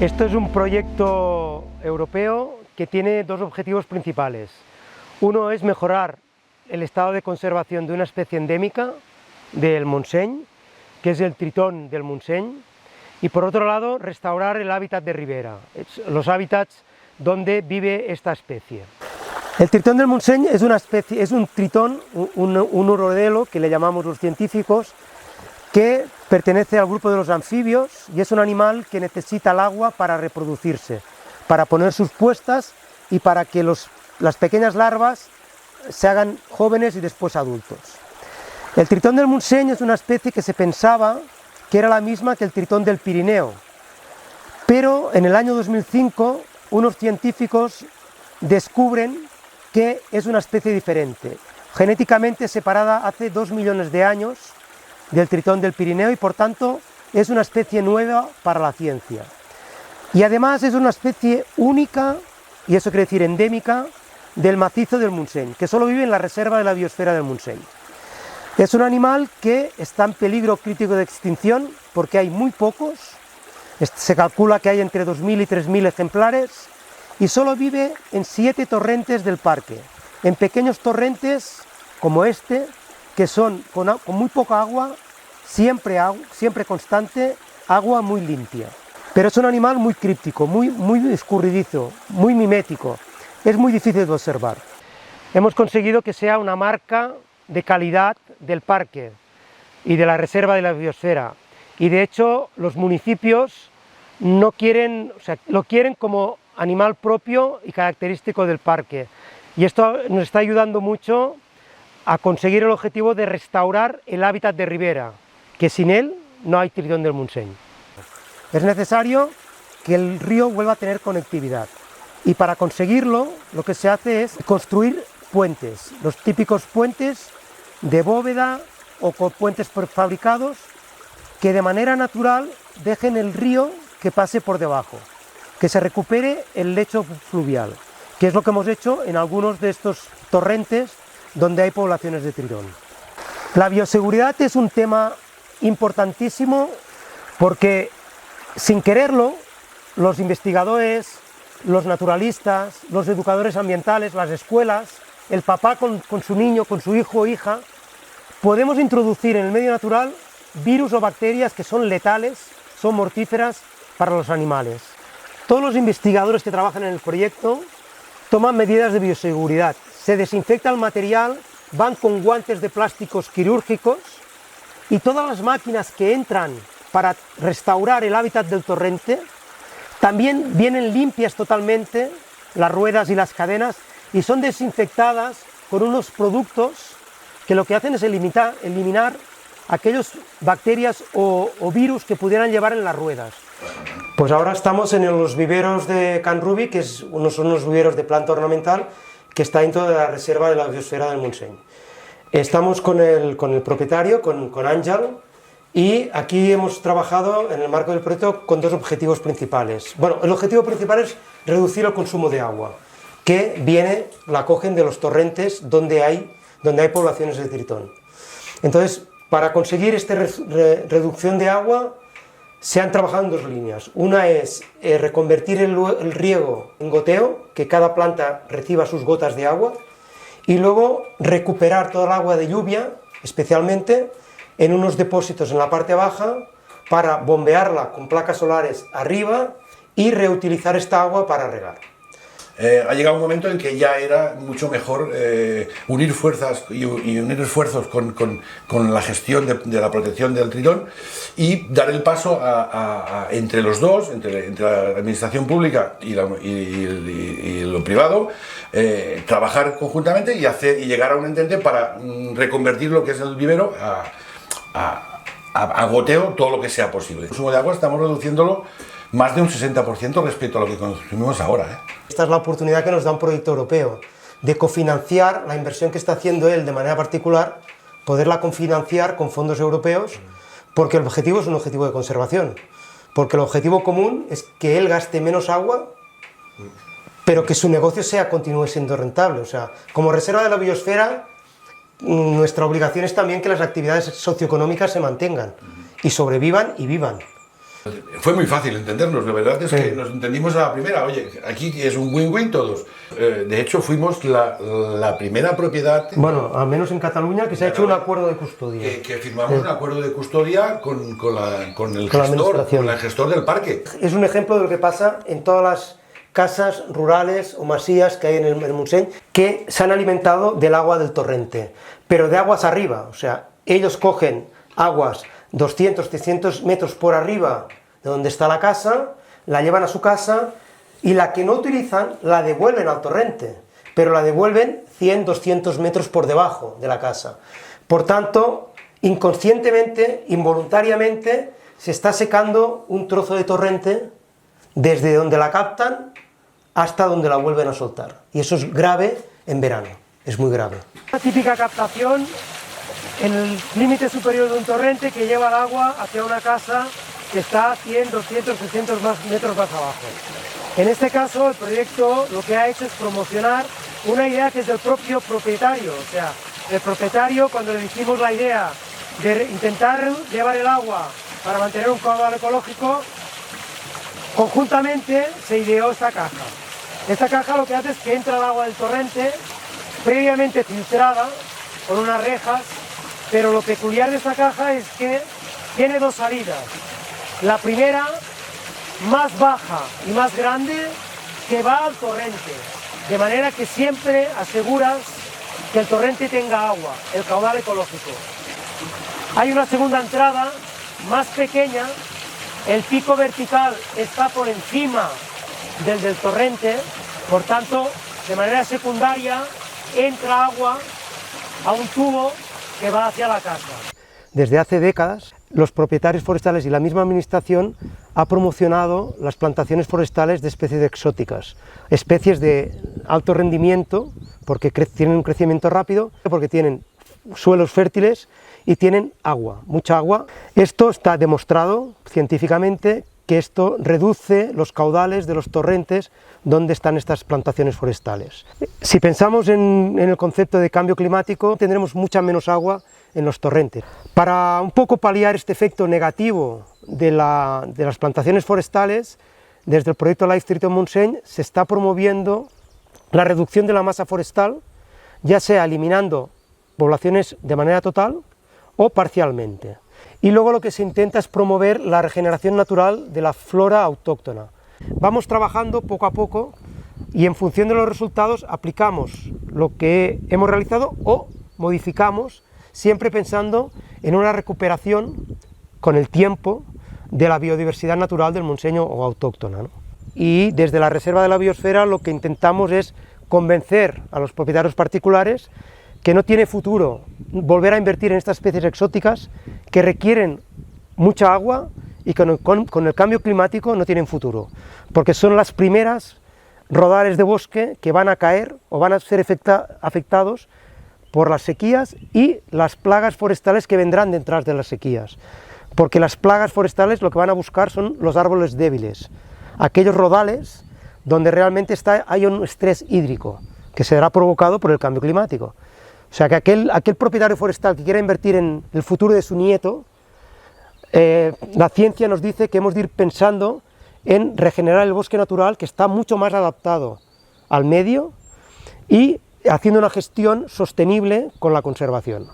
Esto es un proyecto europeo que tiene dos objetivos principales. Uno es mejorar el estado de conservación de una especie endémica del Montseny, que es el tritón del Montseny, y por otro lado restaurar el hábitat de ribera, los hábitats donde vive esta especie. El tritón del Montseny es una especie, es un tritón, un urodelo que le llamamos los científicos, que pertenece al grupo de los anfibios y es un animal que necesita el agua para reproducirse, para poner sus puestas y para que las pequeñas larvas se hagan jóvenes y después adultos. El tritón del Montseny es una especie que se pensaba que era la misma que el tritón del Pirineo, pero en el año 2005 unos científicos descubren que es una especie diferente, genéticamente separada hace 2 millones de años del tritón del Pirineo y por tanto es una especie nueva para la ciencia. Y además es una especie única, y eso quiere decir endémica, del macizo del Montseny, que solo vive en la reserva de la biosfera del Montseny. Es un animal que está en peligro crítico de extinción porque hay muy pocos, se calcula que hay entre 2.000 y 3.000 ejemplares, y solo vive en 7 torrentes del parque, en pequeños torrentes como este, que son con muy poca agua, siempre constante, agua muy limpia. Pero es un animal muy críptico, muy escurridizo, muy mimético, es muy difícil de observar. Hemos conseguido que sea una marca de calidad del parque y de la reserva de la biosfera, y de hecho los municipios no quieren, lo quieren como animal propio y característico del parque, y esto nos está ayudando mucho a conseguir el objetivo de restaurar el hábitat de ribera, que sin él no hay tritón del Montseny. Es necesario que el río vuelva a tener conectividad, y para conseguirlo lo que se hace es construir puentes, los típicos puentes de bóveda o con puentes prefabricados que de manera natural dejen el río que pase por debajo, que se recupere el lecho fluvial, que es lo que hemos hecho en algunos de estos torrentes donde hay poblaciones de tritón. La bioseguridad es un tema importantísimo porque, sin quererlo, los investigadores, los naturalistas, los educadores ambientales, las escuelas, el papá con su niño, con su hijo o hija, podemos introducir en el medio natural virus o bacterias que son letales, son mortíferas para los animales. Todos los investigadores que trabajan en el proyecto toman medidas de bioseguridad, se desinfecta el material, van con guantes de plásticos quirúrgicos y todas las máquinas que entran para restaurar el hábitat del torrente también vienen limpias totalmente, las ruedas y las cadenas, y son desinfectadas con unos productos que lo que hacen es eliminar aquellas bacterias o virus que pudieran llevar en las ruedas. Pues ahora estamos en los viveros de Can Rubi, que son unos viveros de planta ornamental que está dentro de la reserva de la biosfera del Montseny. Estamos con el propietario, con Ángel, y aquí hemos trabajado en el marco del proyecto con dos objetivos principales. Bueno, el objetivo principal es reducir el consumo de agua, que la cogen de los torrentes donde hay poblaciones de tritón. Entonces, para conseguir esta reducción de agua, se han trabajado en dos líneas. Una es reconvertir el riego en goteo, que cada planta reciba sus gotas de agua, y luego recuperar toda el agua de lluvia, especialmente, en unos depósitos en la parte baja, para bombearla con placas solares arriba y reutilizar esta agua para regar. Ha llegado un momento en que ya era mucho mejor unir fuerzas y unir esfuerzos con la gestión de la protección del tritón y dar el paso entre los dos, entre la administración pública y lo privado, trabajar conjuntamente y llegar a un entente para reconvertir lo que es el vivero a goteo todo lo que sea posible. El consumo de agua estamos reduciéndolo más de un 60% respecto a lo que consumimos ahora. Esta es la oportunidad que nos da un proyecto europeo, de cofinanciar la inversión que está haciendo él de manera particular, poderla cofinanciar con fondos europeos, porque el objetivo es un objetivo de conservación, porque el objetivo común es que él gaste menos agua, pero que su negocio continúe siendo rentable. O sea, como reserva de la biosfera, nuestra obligación es también que las actividades socioeconómicas se mantengan, y sobrevivan y vivan. Fue muy fácil entendernos, la verdad es que nos entendimos a la primera. Oye, aquí es un win-win todos. De hecho, fuimos la primera propiedad... Bueno, al menos en Cataluña, que se ha hecho un acuerdo de custodia. Que firmamos un acuerdo de custodia con el gestor del parque. Es un ejemplo de lo que pasa en todas las casas rurales o masías que hay en el Montseny, que se han alimentado del agua del torrente, pero de aguas arriba. O sea, ellos cogen aguas 200, 300 metros por arriba de donde está la casa, la llevan a su casa y la que no utilizan la devuelven al torrente, pero la devuelven 100, 200 metros por debajo de la casa. Por tanto, inconscientemente, involuntariamente, se está secando un trozo de torrente desde donde la captan hasta donde la vuelven a soltar. Y eso es grave en verano, es muy grave. Una típica captación en el límite superior de un torrente que lleva el agua hacia una casa que está 100, 200, 300 metros más abajo. En este caso, el proyecto lo que ha hecho es promocionar una idea que es del propio propietario. O sea, el propietario, cuando le dijimos la idea de intentar llevar el agua para mantener un caudal ecológico, conjuntamente se ideó esta caja. Esta caja lo que hace es que entra el agua del torrente, previamente filtrada, con unas rejas, pero lo peculiar de esta caja es que tiene dos salidas. La primera, más baja y más grande, que va al torrente, de manera que siempre aseguras que el torrente tenga agua, el caudal ecológico. Hay una segunda entrada, más pequeña, el pico vertical está por encima del torrente, por tanto, de manera secundaria, entra agua a un tubo que va hacia la casa. Desde hace décadas, los propietarios forestales y la misma administración ha promocionado las plantaciones forestales de especies exóticas, especies de alto rendimiento, porque tienen un crecimiento rápido, porque tienen suelos fértiles y tienen agua, mucha agua. Esto está demostrado científicamente que esto reduce los caudales de los torrentes donde están estas plantaciones forestales. Si pensamos en el concepto de cambio climático, tendremos mucha menos agua en los torrentes. Para un poco paliar este efecto negativo de las plantaciones forestales, desde el proyecto Life Triton Montseny se está promoviendo la reducción de la masa forestal, ya sea eliminando poblaciones de manera total o parcialmente. Y luego lo que se intenta es promover la regeneración natural de la flora autóctona. Vamos trabajando poco a poco y en función de los resultados aplicamos lo que hemos realizado o modificamos, siempre pensando en una recuperación con el tiempo de la biodiversidad natural del Montseny o autóctona, ¿no? Y desde la Reserva de la Biosfera lo que intentamos es convencer a los propietarios particulares que no tiene futuro volver a invertir en estas especies exóticas que requieren mucha agua y que con el cambio climático no tienen futuro, porque son las primeras rodales de bosque que van a caer o van a ser afectados por las sequías y las plagas forestales que vendrán detrás de las sequías, porque las plagas forestales lo que van a buscar son los árboles débiles, aquellos rodales donde realmente hay un estrés hídrico que será provocado por el cambio climático. O sea que aquel propietario forestal que quiera invertir en el futuro de su nieto, la ciencia nos dice que hemos de ir pensando en regenerar el bosque natural, que está mucho más adaptado al medio y haciendo una gestión sostenible con la conservación.